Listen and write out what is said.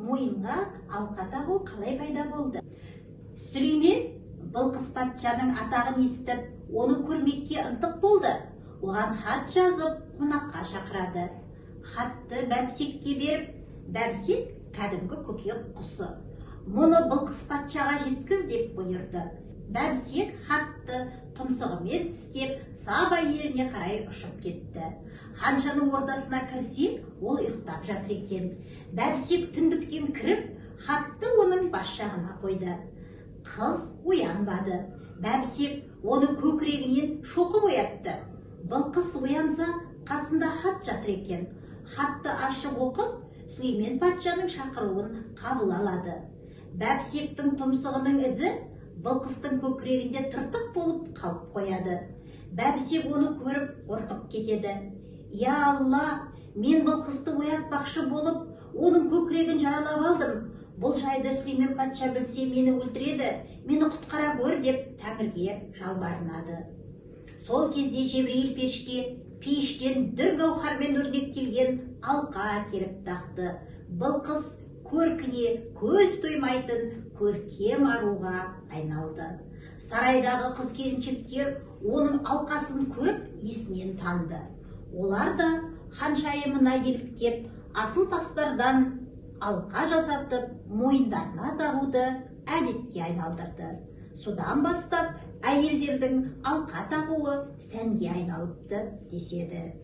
мойынға алқа тағу қалай пайда болды? Сүлеймен Былқыс патшаның атағын естіп, оны көрмекке ынтық болды. Оған хат жазып, қонаққа шақырады. Хатты Бәбісекке беріп, Бәбісек кәдімгі көкек құсы. Мұны Былқыс патшаға жеткіз деп бұйырды. Бәбісек хатты тұмсығымен тістеп, Саба еліне қарай ұшып кетті. Ханшаның ордасына кірсе, ол ұйықтап жатыр екен. Бәбісек түндіктен кіріп, хатты оның бас жағына қойды. Қыз оянбады. Бәбісек оны көкірегінен шоқып оятты. Былқыс оянса, қасында хат жатыр екен. Хатты ашып оқып, Сүлеймен патшаның шақыруын қабыл алады. Бәбісектің тұмсығының ізі Былқыстың көкірегінде тыртық болып қалып қояды. Бәбісек оны көріп қорқып кетеді. Я Алла, мен Былқысты оятпақшы болып, оның көкірегін жаралап алдым. Бұл жайды Сүлеймен патша білсе, мені өлтіреді, мені құтқара көр деп Тәңірге жалбарынады. Сол кезде Жебірейіл пештен дүр гауһармен өрнектелген алқа әкеліп тақты. Былқыс көркіне көз тоймайтын көркем аруға айналды. Сарайдағы қыз-келіншектер оның алқасын көріп есінен танды. Олар да ханшайымына еліктеп, асыл тастардан алқа жасатып, мойындарына тағуды әдетке айналдырды. Содан бастап әйелдердің алқа тағуы сәнге айналыпты деседі.